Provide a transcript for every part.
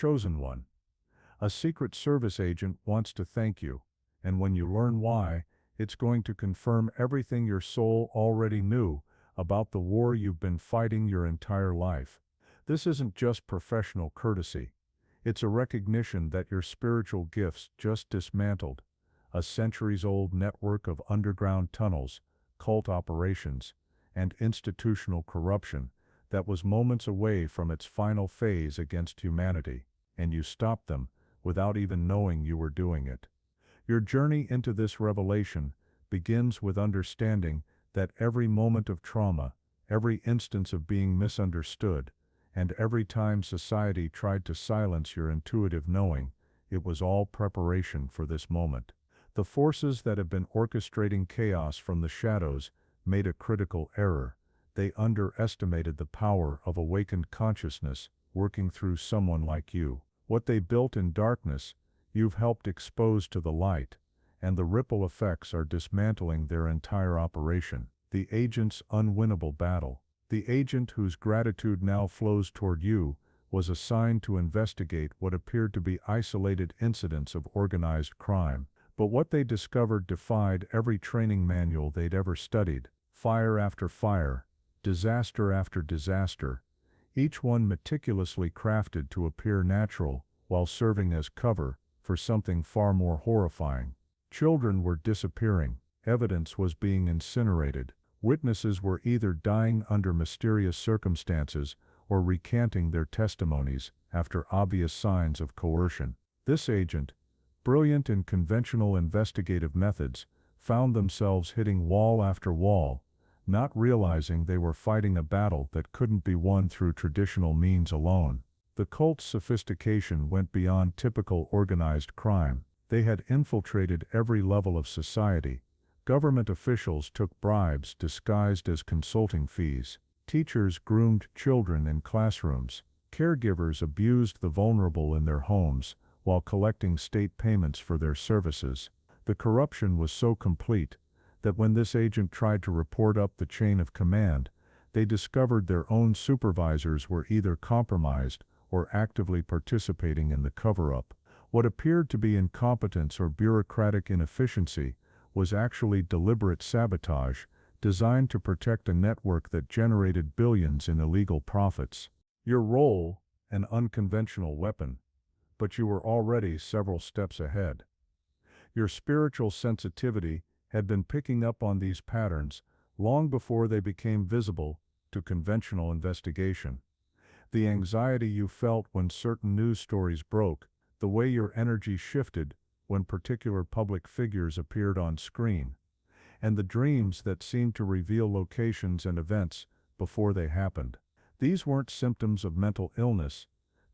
Chosen one. A Secret Service agent wants to thank you, and when you learn why, it's going to confirm everything your soul already knew about the war you've been fighting your entire life. This isn't just professional courtesy. It's a recognition that your spiritual gifts just dismantled a centuries-old network of underground tunnels, cult operations, and institutional corruption that was moments away from its final phase against humanity, and you stopped them without even knowing you were doing it. Your journey into this revelation begins with understanding that every moment of trauma, every instance of being misunderstood, and every time society tried to silence your intuitive knowing, it was all preparation for this moment. The forces that have been orchestrating chaos from the shadows made a critical error. They underestimated the power of awakened consciousness working through someone like you. What they built in darkness, you've helped expose to the light, and the ripple effects are dismantling their entire operation. The agent's unwinnable battle. The agent whose gratitude now flows toward you was assigned to investigate what appeared to be isolated incidents of organized crime. But what they discovered defied every training manual they'd ever studied. Fire after fire, disaster after disaster, each one meticulously crafted to appear natural while serving as cover for something far more horrifying. Children were disappearing, evidence was being incinerated, witnesses were either dying under mysterious circumstances or recanting their testimonies after obvious signs of coercion. This agent, brilliant in conventional investigative methods, found themselves hitting wall after wall, not realizing they were fighting a battle that couldn't be won through traditional means alone. The cult's sophistication went beyond typical organized crime. They had infiltrated every level of society. Government officials took bribes disguised as consulting fees. Teachers groomed children in classrooms. Caregivers abused the vulnerable in their homes while collecting state payments for their services. The corruption was so complete that when this agent tried to report up the chain of command, they discovered their own supervisors were either compromised or actively participating in the cover-up. What appeared to be incompetence or bureaucratic inefficiency was actually deliberate sabotage designed to protect a network that generated billions in illegal profits. Your role, an unconventional weapon, but you were already several steps ahead. Your spiritual sensitivity had been picking up on these patterns long before they became visible to conventional investigation. The anxiety you felt when certain news stories broke, the way your energy shifted when particular public figures appeared on screen, and the dreams that seemed to reveal locations and events before they happened. These weren't symptoms of mental illness,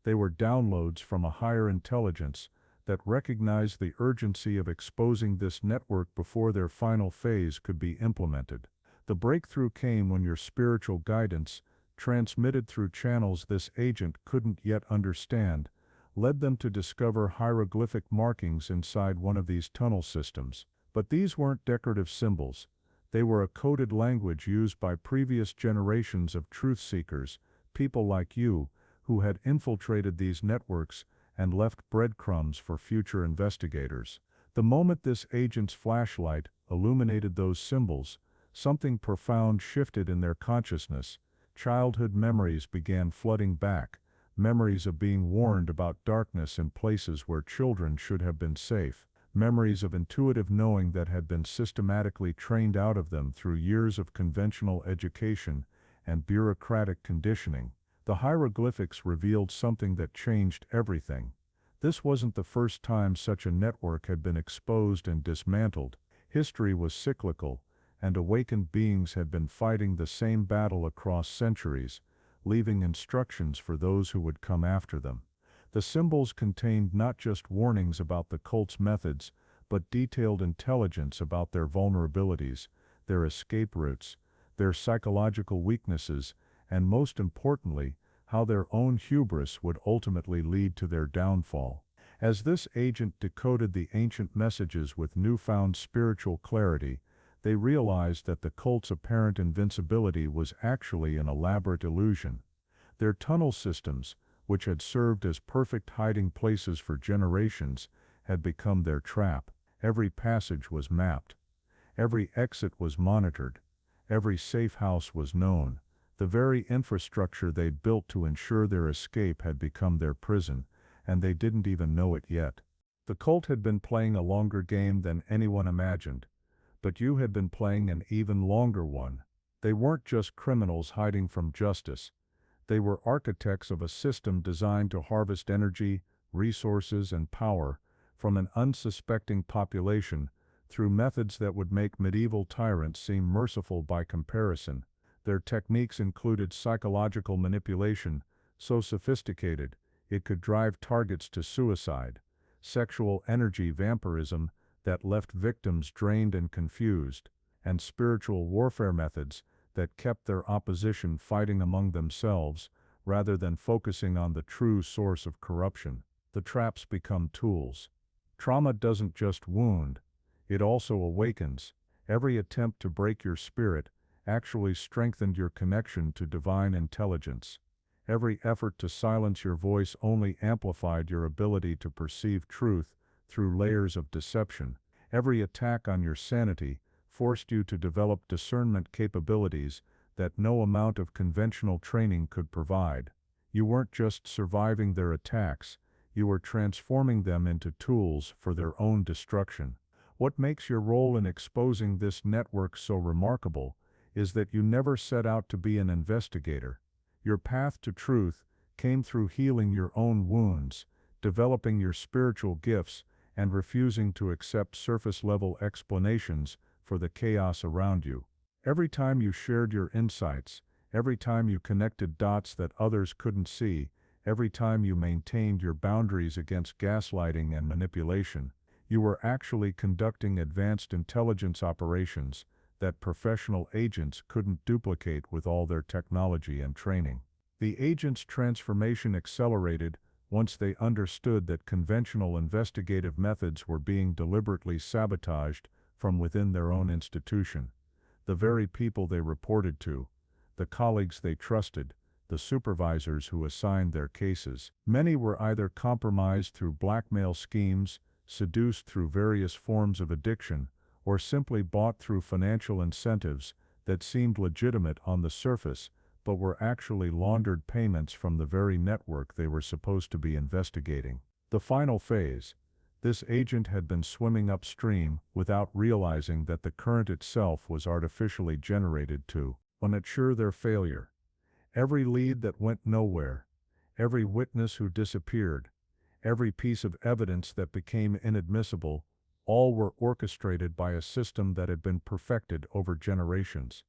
they were downloads from a higher intelligence that recognized the urgency of exposing this network before their final phase could be implemented. The breakthrough came when your spiritual guidance, transmitted through channels this agent couldn't yet understand, led them to discover hieroglyphic markings inside one of these tunnel systems. But these weren't decorative symbols. They were a coded language used by previous generations of truth seekers, people like you, who had infiltrated these networks and left breadcrumbs for future investigators. The moment this agent's flashlight illuminated those symbols, something profound shifted in their consciousness. Childhood memories began flooding back, memories of being warned about darkness in places where children should have been safe, memories of intuitive knowing that had been systematically trained out of them through years of conventional education and bureaucratic conditioning. The hieroglyphics revealed something that changed everything. This wasn't the first time such a network had been exposed and dismantled. History was cyclical, and awakened beings had been fighting the same battle across centuries, leaving instructions for those who would come after them. The symbols contained not just warnings about the cult's methods, but detailed intelligence about their vulnerabilities, their escape routes, their psychological weaknesses, and most importantly, how their own hubris would ultimately lead to their downfall. As this agent decoded the ancient messages with newfound spiritual clarity, they realized that the cult's apparent invincibility was actually an elaborate illusion. Their tunnel systems, which had served as perfect hiding places for generations, had become their trap. Every passage was mapped. Every exit was monitored. Every safe house was known. The very infrastructure they'd built to ensure their escape had become their prison, and they didn't even know it yet. The cult had been playing a longer game than anyone imagined, but you had been playing an even longer one. They weren't just criminals hiding from justice. They were architects of a system designed to harvest energy, resources, and power from an unsuspecting population through methods that would make medieval tyrants seem merciful by comparison. Their techniques included psychological manipulation, so sophisticated it could drive targets to suicide, sexual energy vampirism that left victims drained and confused, and spiritual warfare methods that kept their opposition fighting among themselves rather than focusing on the true source of corruption. The traps become tools. Trauma doesn't just wound, it also awakens. Every attempt to break your spirit actually strengthened your connection to divine intelligence. Every effort to silence your voice only amplified your ability to perceive truth through layers of deception. Every attack on your sanity forced you to develop discernment capabilities that no amount of conventional training could provide. You weren't just surviving their attacks, you were transforming them into tools for their own destruction. What makes your role in exposing this network so remarkable is that you never set out to be an investigator. Your path to truth came through healing your own wounds, developing your spiritual gifts, and refusing to accept surface-level explanations for the chaos around you. Every time you shared your insights, every time you connected dots that others couldn't see, every time you maintained your boundaries against gaslighting and manipulation, you were actually conducting advanced intelligence operations that professional agents couldn't duplicate with all their technology and training. The agents' transformation accelerated once they understood that conventional investigative methods were being deliberately sabotaged from within their own institution. The very people they reported to, the colleagues they trusted, the supervisors who assigned their cases. Many were either compromised through blackmail schemes, seduced through various forms of addiction, or simply bought through financial incentives that seemed legitimate on the surface but were actually laundered payments from the very network they were supposed to be investigating. The final phase. This agent had been swimming upstream without realizing that the current itself was artificially generated to ensure their failure. Every lead that went nowhere, every witness who disappeared, every piece of evidence that became inadmissible, all were orchestrated by a system that had been perfected over generations.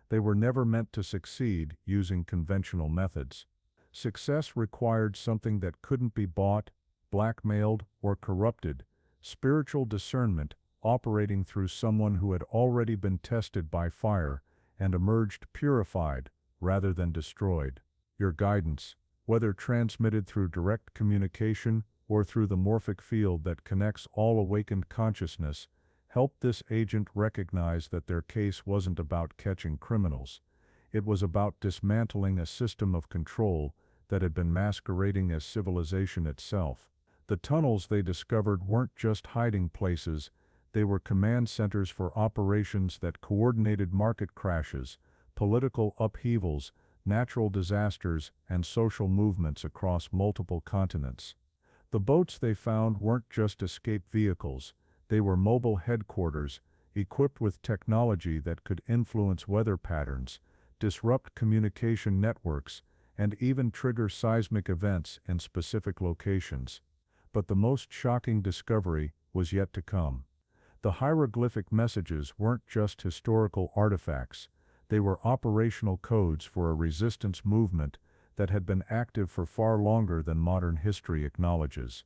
They were never meant to succeed using conventional methods. Success required something that couldn't be bought, blackmailed, or corrupted: spiritual discernment operating through someone who had already been tested by fire and emerged purified rather than destroyed. Your guidance, whether transmitted through direct communication or through the morphic field that connects all awakened consciousness, helped this agent recognize that their case wasn't about catching criminals. It was about dismantling a system of control that had been masquerading as civilization itself. The tunnels they discovered weren't just hiding places, they were command centers for operations that coordinated market crashes, political upheavals, natural disasters, and social movements across multiple continents. The boats they found weren't just escape vehicles, they were mobile headquarters, equipped with technology that could influence weather patterns, disrupt communication networks, and even trigger seismic events in specific locations. But the most shocking discovery was yet to come. The hieroglyphic messages weren't just historical artifacts, they were operational codes for a resistance movement that had been active for far longer than modern history acknowledges.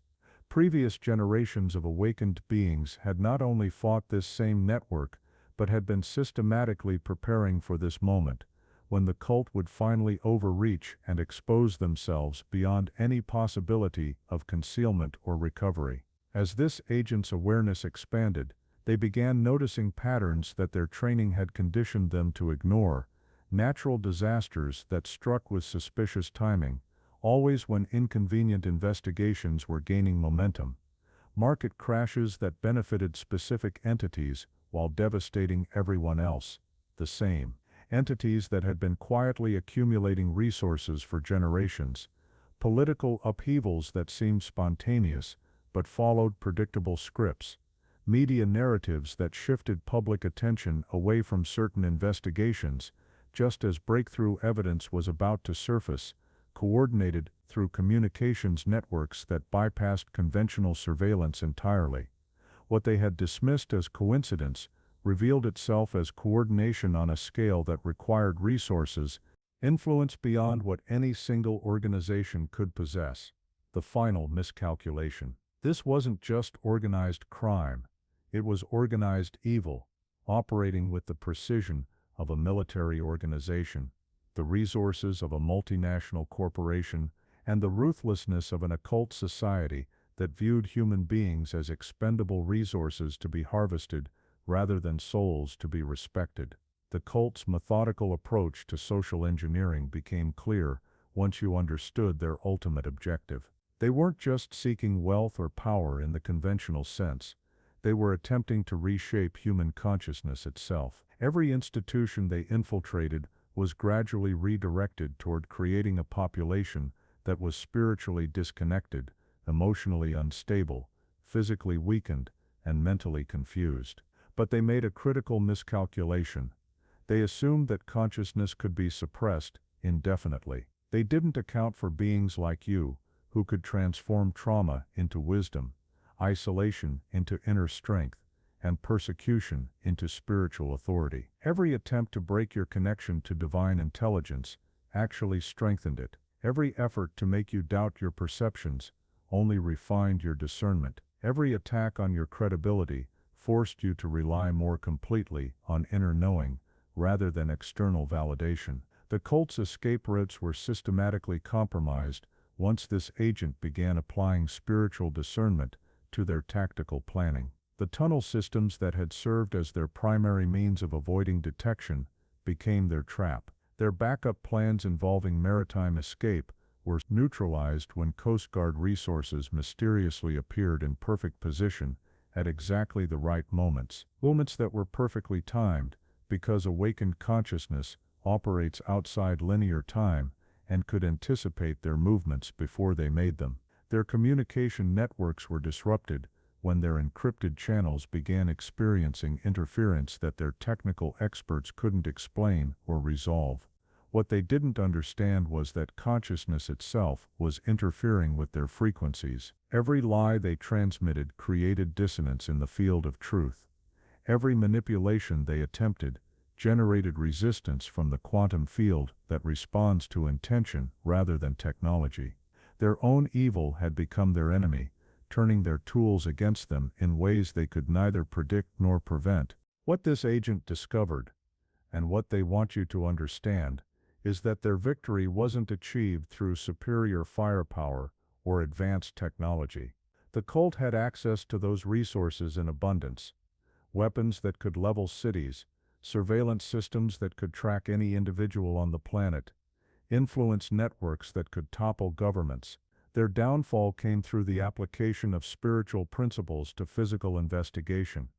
Previous generations of awakened beings had not only fought this same network, but had been systematically preparing for this moment, when the cult would finally overreach and expose themselves beyond any possibility of concealment or recovery. As this agent's awareness expanded, they began noticing patterns that their training had conditioned them to ignore: natural disasters that struck with suspicious timing, always when inconvenient investigations were gaining momentum. Market crashes that benefited specific entities while devastating everyone else. The same entities that had been quietly accumulating resources for generations. Political upheavals that seemed spontaneous but followed predictable scripts. Media narratives that shifted public attention away from certain investigations just as breakthrough evidence was about to surface, coordinated through communications networks that bypassed conventional surveillance entirely. What they had dismissed as coincidence revealed itself as coordination on a scale that required resources, influence beyond what any single organization could possess. The final miscalculation. This wasn't just organized crime, it was organized evil, operating with the precision of a military organization, the resources of a multinational corporation, and the ruthlessness of an occult society that viewed human beings as expendable resources to be harvested rather than souls to be respected. The cult's methodical approach to social engineering became clear once you understood their ultimate objective. They weren't just seeking wealth or power in the conventional sense. They were attempting to reshape human consciousness itself. Every institution they infiltrated was gradually redirected toward creating a population that was spiritually disconnected, emotionally unstable, physically weakened, and mentally confused. But they made a critical miscalculation. They assumed that consciousness could be suppressed indefinitely. They didn't account for beings like you, who could transform trauma into wisdom, isolation into inner strength, and persecution into spiritual authority. Every attempt to break your connection to divine intelligence actually strengthened it. Every effort to make you doubt your perceptions only refined your discernment. Every attack on your credibility forced you to rely more completely on inner knowing rather than external validation. The cult's escape routes were systematically compromised once this agent began applying spiritual discernment to their tactical planning. The tunnel systems that had served as their primary means of avoiding detection became their trap. Their backup plans involving maritime escape were neutralized when Coast Guard resources mysteriously appeared in perfect position at exactly the right moments. Moments that were perfectly timed, because awakened consciousness operates outside linear time and could anticipate their movements before they made them. Their communication networks were disrupted when their encrypted channels began experiencing interference that their technical experts couldn't explain or resolve. What they didn't understand was that consciousness itself was interfering with their frequencies. Every lie they transmitted created dissonance in the field of truth. Every manipulation they attempted generated resistance from the quantum field that responds to intention rather than technology. Their own evil had become their enemy, turning their tools against them in ways they could neither predict nor prevent. What this agent discovered, and what they want you to understand, is that their victory wasn't achieved through superior firepower or advanced technology. The cult had access to those resources in abundance: weapons that could level cities, surveillance systems that could track any individual on the planet, influence networks that could topple governments. Their downfall came through the application of spiritual principles to physical investigation.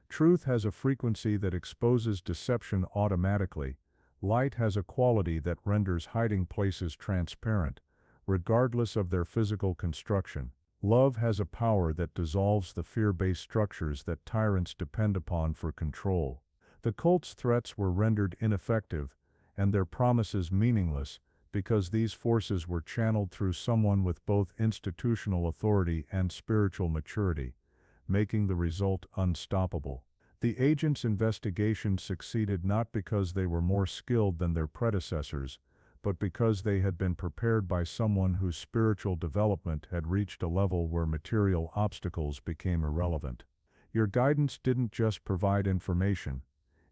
Truth has a frequency that exposes deception automatically. Light has a quality that renders hiding places transparent, regardless of their physical construction. Love has a power that dissolves the fear-based structures that tyrants depend upon for control. The cult's threats were rendered ineffective, and their promises meaningless, because these forces were channeled through someone with both institutional authority and spiritual maturity, making the result unstoppable. The agents' investigation succeeded not because they were more skilled than their predecessors, but because they had been prepared by someone whose spiritual development had reached a level where material obstacles became irrelevant. Your guidance didn't just provide information.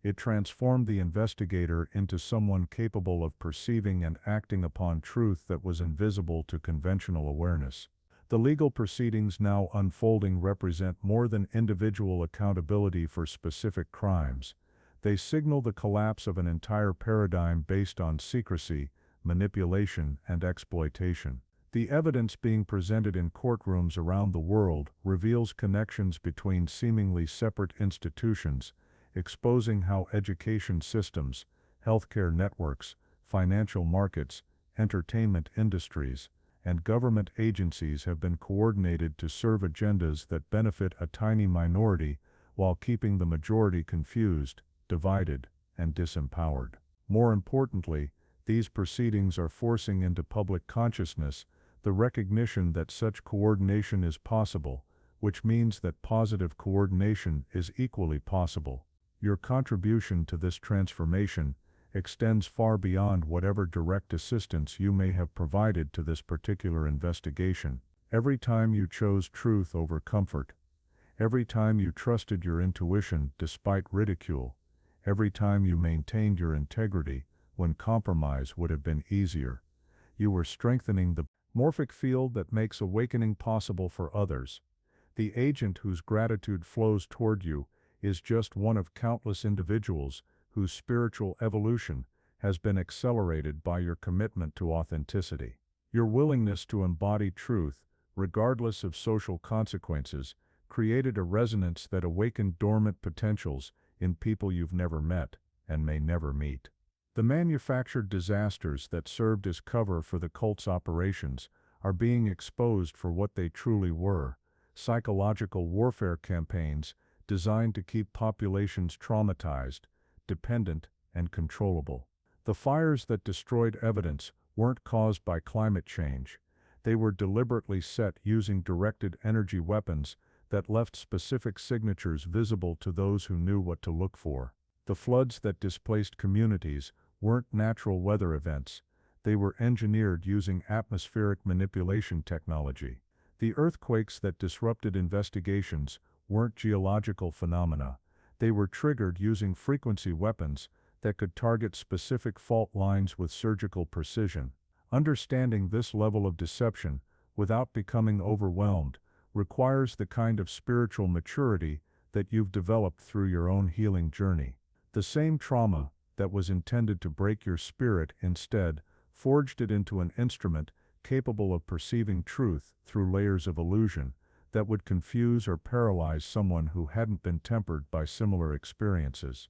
It transformed the investigator into someone capable of perceiving and acting upon truth that was invisible to conventional awareness. The legal proceedings now unfolding represent more than individual accountability for specific crimes. They signal the collapse of an entire paradigm based on secrecy, manipulation, and exploitation. The evidence being presented in courtrooms around the world reveals connections between seemingly separate institutions, exposing how education systems, healthcare networks, financial markets, entertainment industries, and government agencies have been coordinated to serve agendas that benefit a tiny minority while keeping the majority confused, divided, and disempowered. More importantly, these proceedings are forcing into public consciousness the recognition that such coordination is possible, which means that positive coordination is equally possible. Your contribution to this transformation extends far beyond whatever direct assistance you may have provided to this particular investigation. Every time you chose truth over comfort, every time you trusted your intuition despite ridicule, every time you maintained your integrity when compromise would have been easier, you were strengthening the morphic field that makes awakening possible for others. The agent whose gratitude flows toward you is just one of countless individuals whose spiritual evolution has been accelerated by your commitment to authenticity. Your willingness to embody truth, regardless of social consequences, created a resonance that awakened dormant potentials in people you've never met and may never meet. The manufactured disasters that served as cover for the cult's operations are being exposed for what they truly were: psychological warfare campaigns designed to keep populations traumatized, dependent, and controllable. The fires that destroyed evidence weren't caused by climate change. They were deliberately set using directed energy weapons that left specific signatures visible to those who knew what to look for. The floods that displaced communities weren't natural weather events. They were engineered using atmospheric manipulation technology. The earthquakes that disrupted investigations weren't geological phenomena. They were triggered using frequency weapons that could target specific fault lines with surgical precision. Understanding this level of deception without becoming overwhelmed requires the kind of spiritual maturity that you've developed through your own healing journey. The same trauma that was intended to break your spirit instead forged it into an instrument capable of perceiving truth through layers of illusion that would confuse or paralyze someone who hadn't been tempered by similar experiences.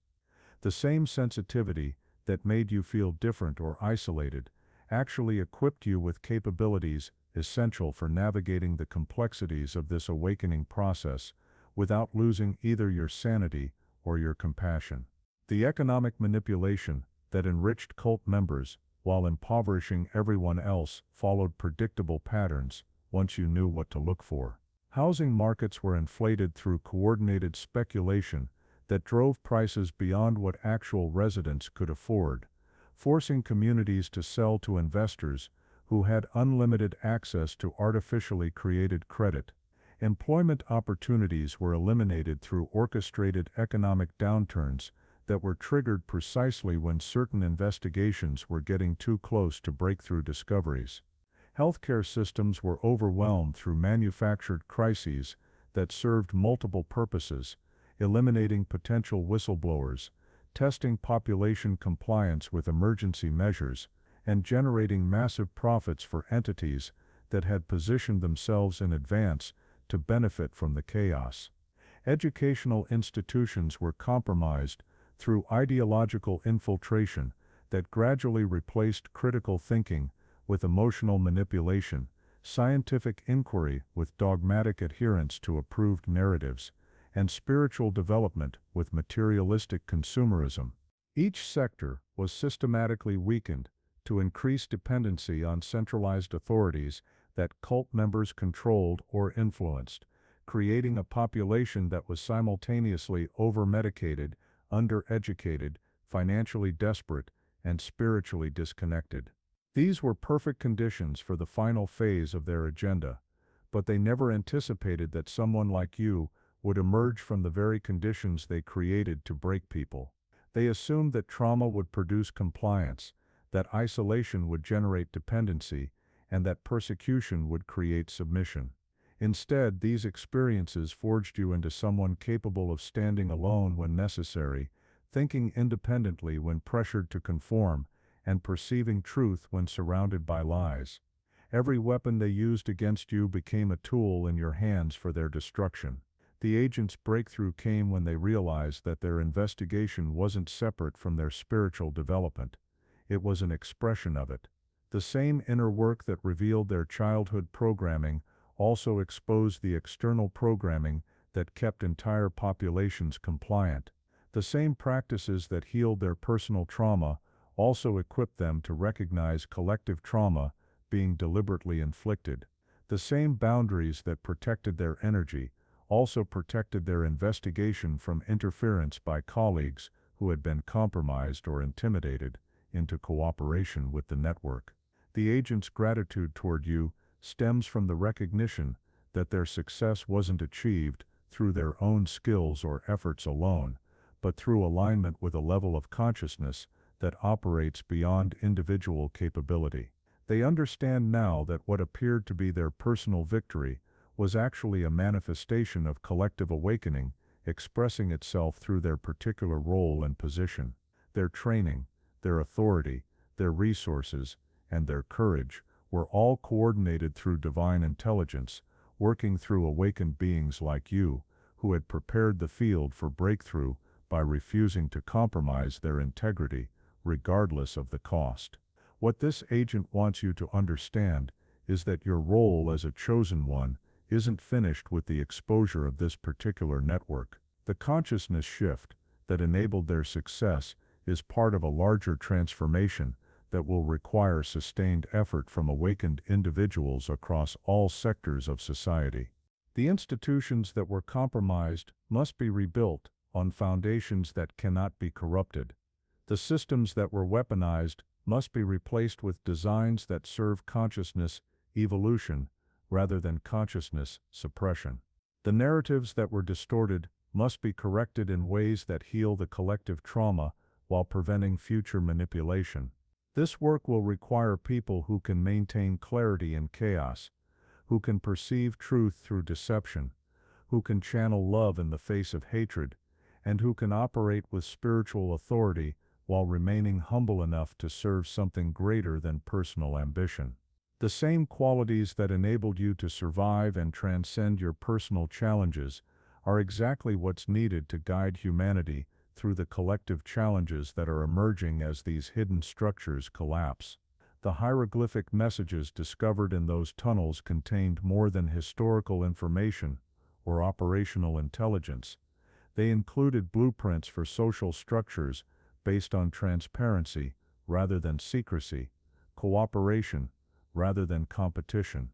The same sensitivity that made you feel different or isolated actually equipped you with capabilities essential for navigating the complexities of this awakening process without losing either your sanity or your compassion. The economic manipulation that enriched cult members while impoverishing everyone else followed predictable patterns once you knew what to look for. Housing markets were inflated through coordinated speculation that drove prices beyond what actual residents could afford, forcing communities to sell to investors who had unlimited access to artificially created credit. Employment opportunities were eliminated through orchestrated economic downturns that were triggered precisely when certain investigations were getting too close to breakthrough discoveries. Healthcare systems were overwhelmed through manufactured crises that served multiple purposes, eliminating potential whistleblowers, testing population compliance with emergency measures, and generating massive profits for entities that had positioned themselves in advance to benefit from the chaos. Educational institutions were compromised through ideological infiltration that gradually replaced critical thinking with emotional manipulation, scientific inquiry with dogmatic adherence to approved narratives, and spiritual development with materialistic consumerism. Each sector was systematically weakened to increase dependency on centralized authorities that cult members controlled or influenced, creating a population that was simultaneously over-medicated, undereducated, financially desperate, and spiritually disconnected. These were perfect conditions for the final phase of their agenda, but they never anticipated that someone like you would emerge from the very conditions they created to break people. They assumed that trauma would produce compliance, that isolation would generate dependency, and that persecution would create submission. Instead, these experiences forged you into someone capable of standing alone when necessary, thinking independently when pressured to conform, and perceiving truth when surrounded by lies. Every weapon they used against you became a tool in your hands for their destruction. The agent's breakthrough came when they realized that their investigation wasn't separate from their spiritual development. It was an expression of it. The same inner work that revealed their childhood programming also exposed the external programming that kept entire populations compliant. The same practices that healed their personal trauma also equipped them to recognize collective trauma being deliberately inflicted. The same boundaries that protected their energy also protected their investigation from interference by colleagues who had been compromised or intimidated into cooperation with the network. The agent's gratitude toward you stems from the recognition that their success wasn't achieved through their own skills or efforts alone, but through alignment with a level of consciousness that operates beyond individual capability. They understand now that what appeared to be their personal victory was actually a manifestation of collective awakening, expressing itself through their particular role and position. Their training, their authority, their resources, and their courage were all coordinated through divine intelligence, working through awakened beings like you, who had prepared the field for breakthrough by refusing to compromise their integrity, regardless of the cost. What this agent wants you to understand is that your role as a chosen one isn't finished with the exposure of this particular network. The consciousness shift that enabled their success is part of a larger transformation that will require sustained effort from awakened individuals across all sectors of society. The institutions that were compromised must be rebuilt on foundations that cannot be corrupted. The systems that were weaponized must be replaced with designs that serve consciousness evolution rather than consciousness suppression. The narratives that were distorted must be corrected in ways that heal the collective trauma while preventing future manipulation. This work will require people who can maintain clarity in chaos, who can perceive truth through deception, who can channel love in the face of hatred, and who can operate with spiritual authority while remaining humble enough to serve something greater than personal ambition. The same qualities that enabled you to survive and transcend your personal challenges are exactly what's needed to guide humanity through the collective challenges that are emerging as these hidden structures collapse. The hieroglyphic messages discovered in those tunnels contained more than historical information or operational intelligence. They included blueprints for social structures based on transparency rather than secrecy, cooperation rather than competition,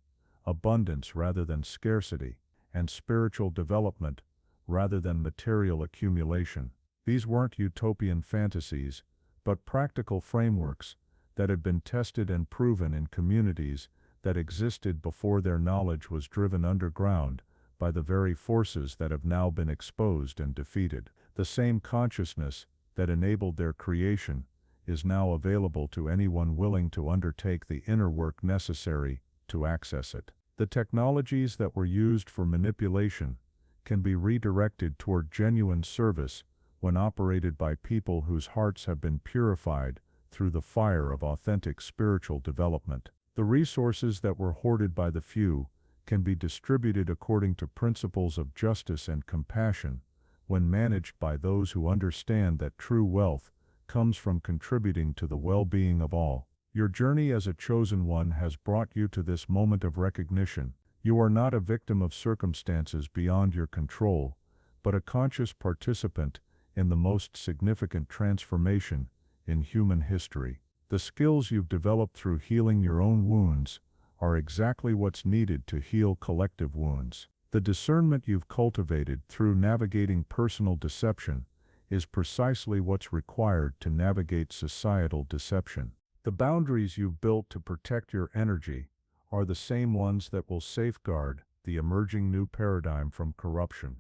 abundance rather than scarcity, and spiritual development rather than material accumulation. These weren't utopian fantasies, but practical frameworks that had been tested and proven in communities that existed before their knowledge was driven underground by the very forces that have now been exposed and defeated. The same consciousness that enabled their creation is now available to anyone willing to undertake the inner work necessary to access it. The technologies that were used for manipulation can be redirected toward genuine service when operated by people whose hearts have been purified through the fire of authentic spiritual development. The resources that were hoarded by the few can be distributed according to principles of justice and compassion when managed by those who understand that true wealth comes from contributing to the well-being of all. Your journey as a chosen one has brought you to this moment of recognition. You are not a victim of circumstances beyond your control, but a conscious participant in the most significant transformation in human history. The skills you've developed through healing your own wounds are exactly what's needed to heal collective wounds. The discernment you've cultivated through navigating personal deception is precisely what's required to navigate societal deception. The boundaries you've built to protect your energy are the same ones that will safeguard the emerging new paradigm from corruption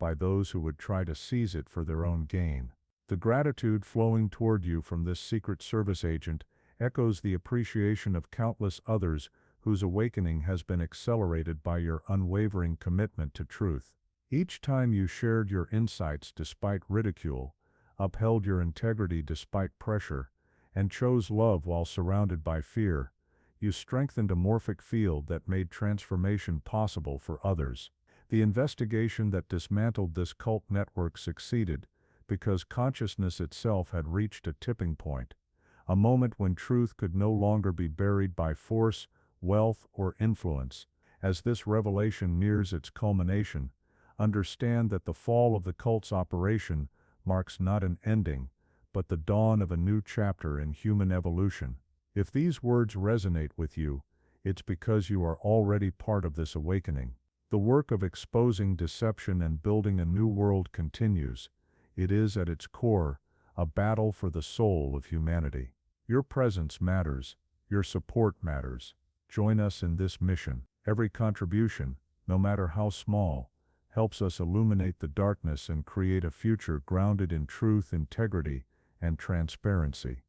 by those who would try to seize it for their own gain. The gratitude flowing toward you from this Secret Service agent echoes the appreciation of countless others whose awakening has been accelerated by your unwavering commitment to truth. Each time you shared your insights despite ridicule, upheld your integrity despite pressure, and chose love while surrounded by fear, you strengthened a morphic field that made transformation possible for others. The investigation that dismantled this cult network succeeded because consciousness itself had reached a tipping point, a moment when truth could no longer be buried by force, wealth, or influence. As this revelation nears its culmination, understand that the fall of the cult's operation marks not an ending, but the dawn of a new chapter in human evolution. If these words resonate with you, it's because you are already part of this awakening. The work of exposing deception and building a new world continues. It is, at its core, a battle for the soul of humanity. Your presence matters. Your support matters. Join us in this mission. Every contribution, no matter how small, helps us illuminate the darkness and create a future grounded in truth, integrity, and transparency.